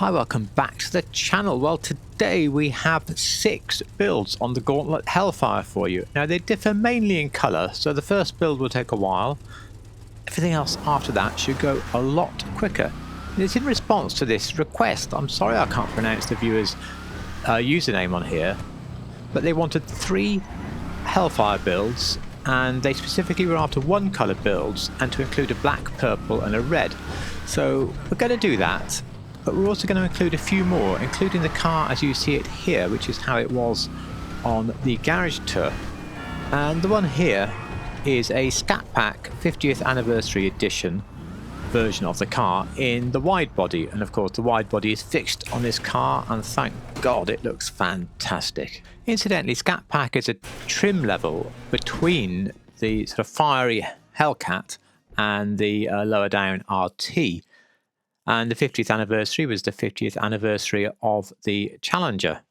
Hi, welcome back to the channel. Well, today we have 6 builds on the Gauntlet Hellfire for you. Now, they differ mainly in colour, so the first build will take a while. Everything else after that should go a lot quicker. And it's in response to this request. I'm sorry I can't pronounce the viewer's username on here, but they wanted 3 Hellfire builds, and they specifically were after 1 colour builds and to include a black, purple and a red. So we're going to do that. But we're also going to include a few more, including the car as you see it here, which is how it was on the garage tour. And the one here is a Scat Pack 50th Anniversary Edition version of the car in the wide body. And of course the wide body is fixed on this car, and thank God it looks fantastic. Incidentally, Scat Pack is a trim level between the sort of fiery Hellcat and the lower down RT. And the 50th anniversary was the 50th anniversary of the Challenger.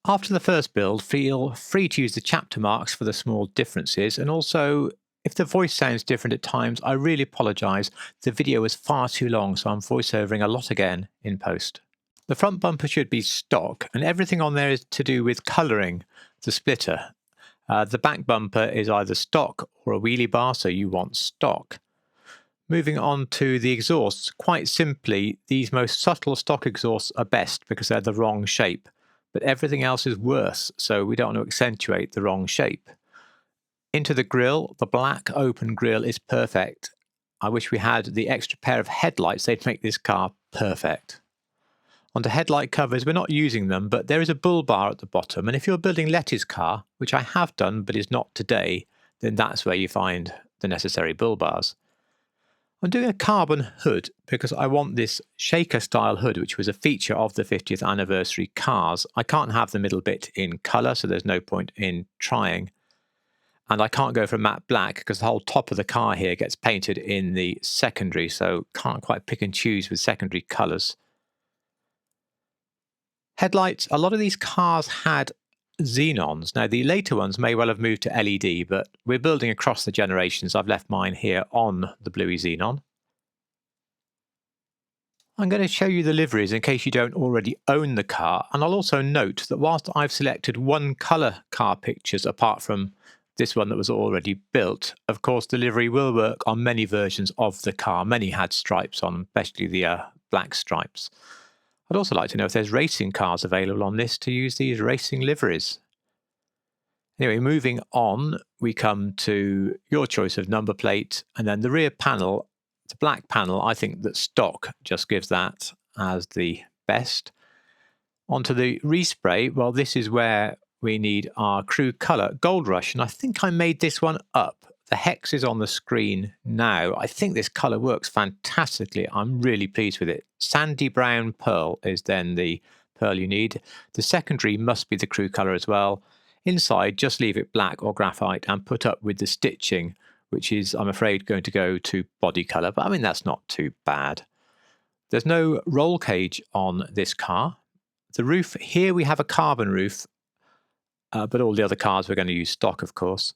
After the first build, feel free to use the chapter marks for the small differences, and also if the voice sounds different at times, I really apologise. The video was far too long, so I'm voiceovering a lot again in post. The front bumper should be stock, and everything on there is to do with colouring the splitter. The back bumper is either stock or a wheelie bar, so you want stock. Moving on to the exhausts, quite simply, these most subtle stock exhausts are best because they're the wrong shape, but everything else is worse, so we don't want to accentuate the wrong shape. Into the grille, the black open grille is perfect. I wish we had the extra pair of headlights, they'd make this car perfect. Onto headlight covers, we're not using them, but there is a bull bar at the bottom, and if you're building Letty's car, which I have done but is not today, then that's where you find the necessary bull bars. I'm doing a carbon hood because I want this shaker style hood, which was a feature of the 50th anniversary cars. I can't have the middle bit in colour, so there's no point in trying. And I can't go for matte black because the whole top of the car here gets painted in the secondary, so can't quite pick and choose with secondary colours. Headlights, a lot of these cars had xenons. Now the later ones may well have moved to LED, but we're building across the generations. I've left mine here on the bluey xenon. I'm going to show you the liveries in case you don't already own the car, and I'll also note that whilst I've selected 1 colour car pictures apart from this one that was already built, of course the livery will work on many versions of the car. Many had stripes on them, especially the black stripes. I'd also like to know if there's racing cars available on this to use these racing liveries. Anyway, moving on, we come to your choice of number plate, and then the rear panel, the black panel, I think that stock just gives that as the best. Onto the respray, well, this is where we need our crew colour, Gold Rush, and I think I made this one up. The hex is on the screen now. I think this colour works fantastically. I'm really pleased with it. Sandy brown pearl is then the pearl you need. The secondary must be the crew colour as well. Inside, just leave it black or graphite and put up with the stitching, which is, I'm afraid, going to go to body colour. But I mean, that's not too bad. There's no roll cage on this car. The roof, here we have a carbon roof, but all the other cars we're going to use stock, of course.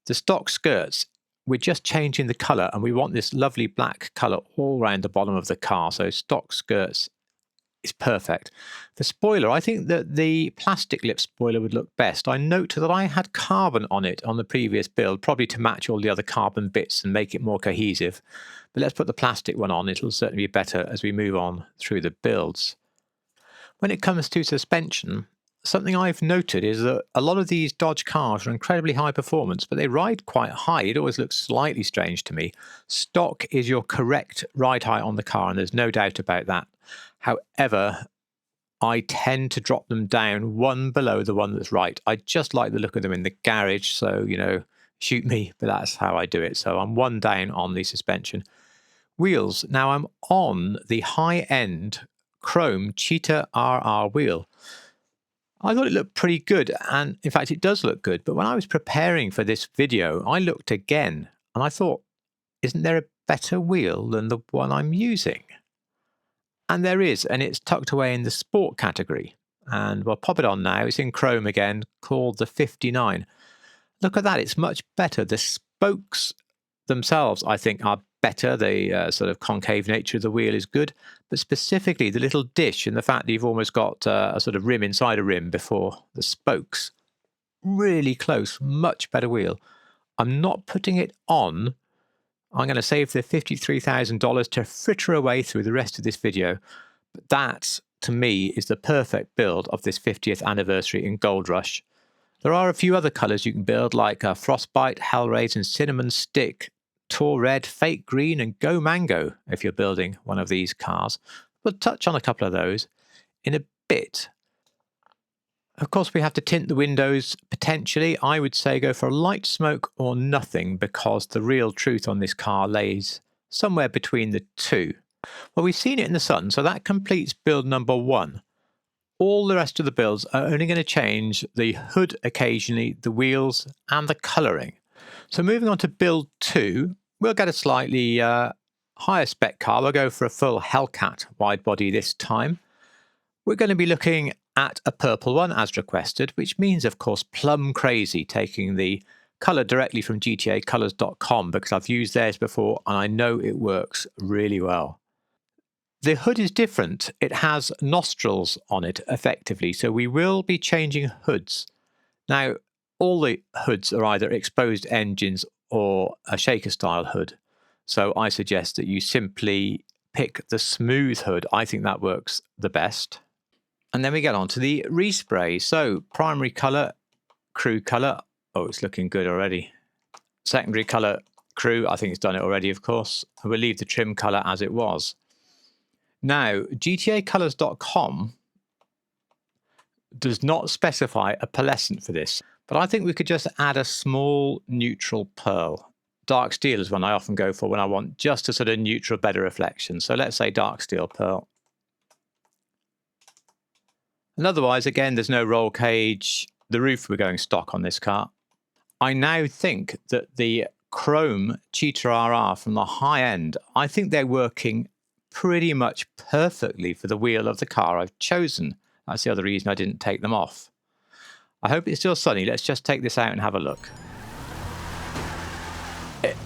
The stock skirts, we're just changing the colour, and we want this lovely black colour all around the bottom of the car, so stock skirts is perfect. The spoiler, I think that the plastic lip spoiler would look best. I note that I had carbon on it on the previous build, probably to match all the other carbon bits and make it more cohesive. But let's put the plastic one on. It'll certainly be better as we move on through the builds. When it comes to suspension, something I've noted is that a lot of these Dodge cars are incredibly high performance, but they ride quite high. It always looks slightly strange to me. Stock is your correct ride height on the car, and there's no doubt about that. However, I tend to drop them down 1 below the one that's right. I just like the look of them in the garage, so, you know, shoot me, but that's how I do it. So I'm 1 down on the suspension. Wheels, now I'm on the high-end chrome Cheetah RR wheel. I thought it looked pretty good, and in fact it does look good, but when I was preparing for this video, I looked again, and I thought, isn't there a better wheel than the one I'm using? And there is, and it's tucked away in the sport category. And we'll pop it on now. It's in chrome again, called the 59. Look at that, it's much better. The spokes themselves, I think, are better. The sort of concave nature of the wheel is good, but specifically the little dish and the fact that you've almost got a sort of rim inside a rim before the spokes. Really close, much better wheel. I'm not putting it on. I'm going to save the $53,000 to fritter away through the rest of this video. But that, to me, is the perfect build of this 50th anniversary in Gold Rush. There are a few other colours you can build, like Frostbite, Hellraisin, Cinnamon Stick, TorRed, Fake Green, and Go Mango, if you're building one of these cars. We'll touch on a couple of those in a bit. Of course, we have to tint the windows potentially. I would say go for a light smoke or nothing, because the real truth on this car lays somewhere between the two. Well, we've seen it in the sun, so that completes build number 1. All the rest of the builds are only going to change the hood occasionally, the wheels, and the colouring. So moving on to build 2, we'll get a slightly higher spec car. We'll go for a full Hellcat wide body this time. We're going to be looking at a purple one as requested, which means, of course, Plum Crazy, taking the colour directly from GTAcolours.com, because I've used theirs before and I know it works really well. The hood is different. It has nostrils on it, effectively, so we will be changing hoods. Now, all the hoods are either exposed engines or a shaker-style hood, so I suggest that you simply pick the smooth hood. I think that works the best. And then we get on to the respray. So primary colour, crew colour. Oh, it's looking good already. Secondary colour, crew. I think it's done it already, of course. And we'll leave the trim colour as it was. Now, GTAcolours.com does not specify a pearlescent for this, but I think we could just add a small neutral pearl. Dark steel is one I often go for when I want just a sort of neutral, better reflection. So let's say dark steel pearl. And otherwise, again, there's no roll cage. The roof, we're going stock on this car. I now think that the chrome Cheetah RR from the high end, I think they're working pretty much perfectly for the wheel of the car I've chosen. That's the other reason I didn't take them off. I hope it's still sunny. Let's just take this out and have a look.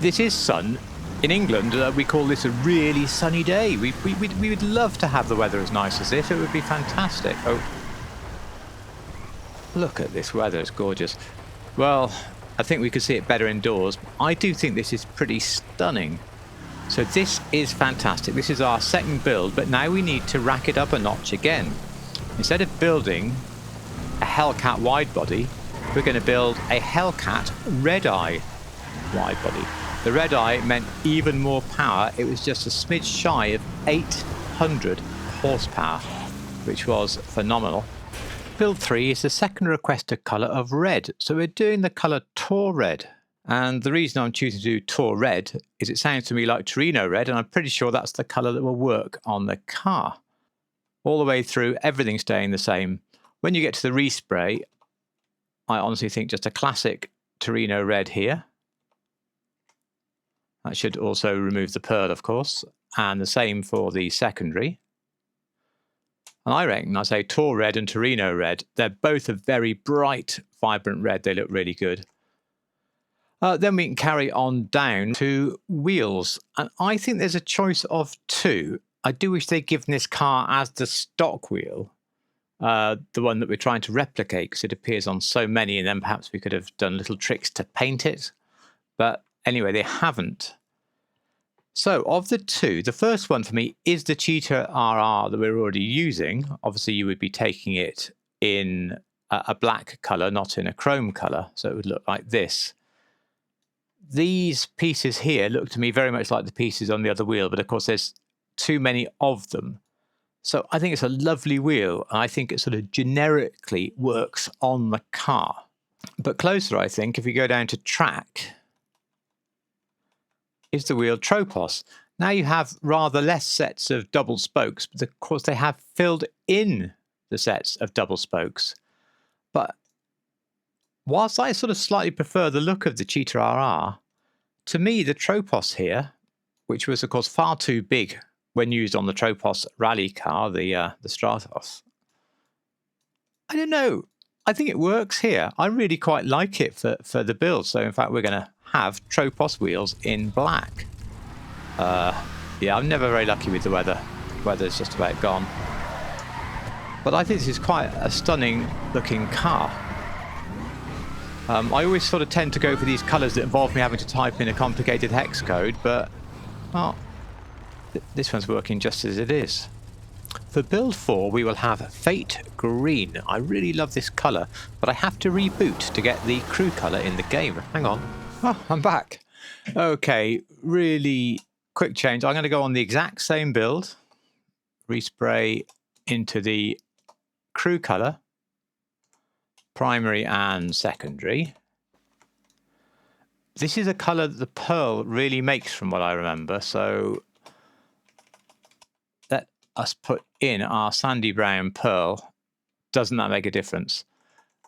This is sun. In England, we call this a really sunny day. We would love to have the weather as nice as this. It would be fantastic. Oh, look at this weather. It's gorgeous. Well, I think we could see it better indoors. I do think this is pretty stunning. So this is fantastic. This is our second build, but now we need to rack it up a notch again. Instead of building a Hellcat wide body, we're going to build a Hellcat red eye wide body. The red eye meant even more power. It was just a smidge shy of 800 horsepower, which was phenomenal. Build 3 is the second requested colour of red, so we're doing the colour TorRed. And the reason I'm choosing to do TorRed is it sounds to me like Torino red, and I'm pretty sure that's the colour that will work on the car. All the way through, everything staying the same. When you get to the respray, I honestly think just a classic Torino red here. That should also remove the pearl, of course, and the same for the secondary. And I reckon, I say TorRed and Torino red, they're both a very bright, vibrant red. They look really good. Then we can carry on down to wheels. And I think there's a choice of 2. I do wish they'd given this car as the stock wheel, the one that we're trying to replicate, because it appears on so many, and then perhaps we could have done little tricks to paint it. But anyway, they haven't. So of the 2, the first one for me is the Cheetah RR that we're already using. Obviously, you would be taking it in a black colour, not in a chrome colour. So it would look like this. These pieces here look to me very much like the pieces on the other wheel, but of course there's too many of them. So I think it's a lovely wheel, and I think it sort of generically works on the car. But closer, I think, if you go down to track, is the wheel Tropos. Now you have rather less sets of double spokes, but of course they have filled in the sets of double spokes. But whilst I sort of slightly prefer the look of the Cheetah RR, to me the Tropos here, which was of course far too big when used on the Tropos rally car, the Stratos, I don't know. I think it works here. I really quite like it for the build. So in fact, we're going to have Tropos wheels in black. Yeah, I'm never very lucky with the weather. Weather's just about gone. But I think this is quite a stunning looking car. I always sort of tend to go for these colours that involve me having to type in a complicated hex code, but well, this one's working just as it is. For build 4 we will have Fate Green. I really love this colour, but I have to reboot to get the crew colour in the game. Hang on. Oh, I'm back. Okay, really quick change. I'm going to go on the exact same build, respray into the crew colour, primary and secondary. This is a colour that the pearl really makes from what I remember, so let us put in our sandy brown pearl. Doesn't that make a difference?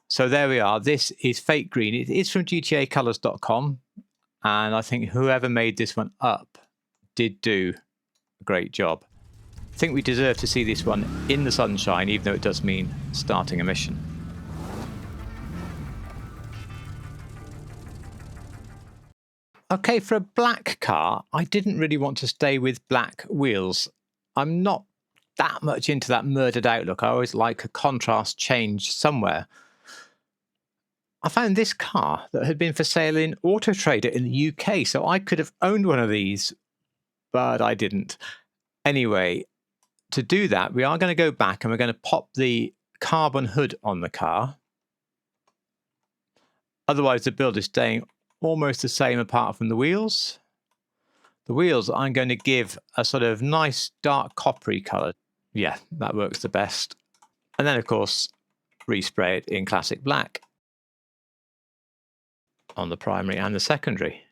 So there we are. This is Fate Green. It is from GTAcolors.com, and I think whoever made this one up did do a great job. I think we deserve to see this one in the sunshine, even though it does mean starting a mission. Okay, for a black car, I didn't really want to stay with black wheels. I'm not that much into that murdered outlook. I always like a contrast change somewhere. I found this car that had been for sale in Auto Trader in the UK, so I could have owned one of these, but I didn't. Anyway, to do that, we are going to go back and we're going to pop the carbon hood on the car. Otherwise, the build is staying almost the same apart from the wheels. The wheels I'm going to give a sort of nice dark coppery colour. Yeah, that works the best. And then, of course, respray it in classic black on the primary and the secondary.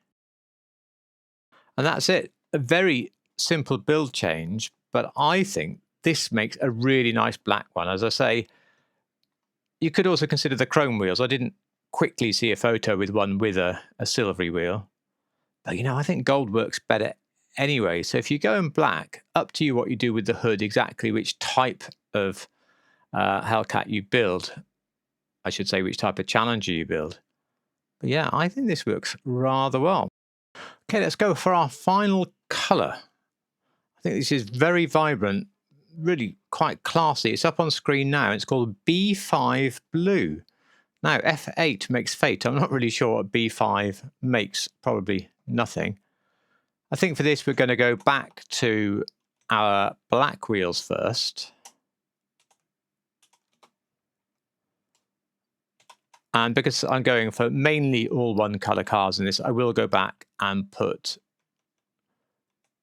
And that's it. A very simple build change, but I think this makes a really nice black one. As I say, you could also consider the chrome wheels. I didn't quickly see a photo with one with a silvery wheel. But, you know, I think gold works better anyway. So if you go in black, up to you what you do with the hood, exactly which type of Hellcat you build. I should say which type of Challenger you build. But yeah, I think this works rather well. Okay, let's go for our final colour. I think this is very vibrant, really quite classy. It's up on screen now. It's called B5 Blue. Now, F8 makes Fate. I'm not really sure what B5 makes. Probably nothing. I think for this, we're going to go back to our black wheels first. And because I'm going for mainly all one colour cars in this, I will go back and put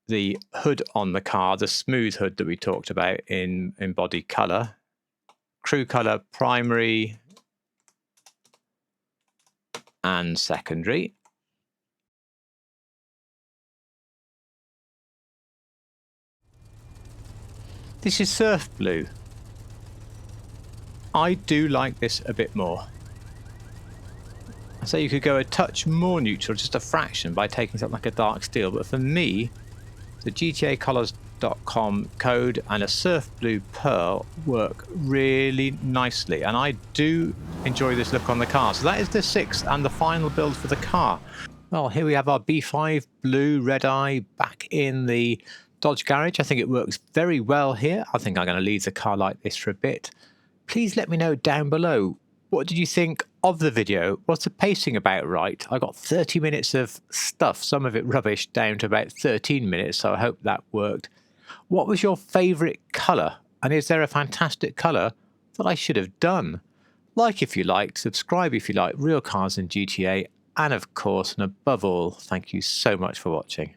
the hood on the car, the smooth hood that we talked about in body colour. Crew colour, primary and secondary. This is surf blue. I do like this a bit more. So you could go a touch more neutral, just a fraction, by taking something like a dark steel. But for me, the GTAcolors.com code and a surf blue pearl work really nicely. And I do enjoy this look on the car. So that is the sixth and the final build for the car. Well, here we have our B5 Blue Red Eye back in the Dodge garage. I think it works very well here. I think I'm going to leave the car like this for a bit. Please let me know down below. What did you think of the video? Was the pacing about right? I got 30 minutes of stuff, some of it rubbish, down to about 13 minutes, so I hope that worked. What was your favourite colour? And is there a fantastic colour that I should have done? Like if you liked, subscribe if you like Real Cars in GTA, and of course, and above all, thank you so much for watching.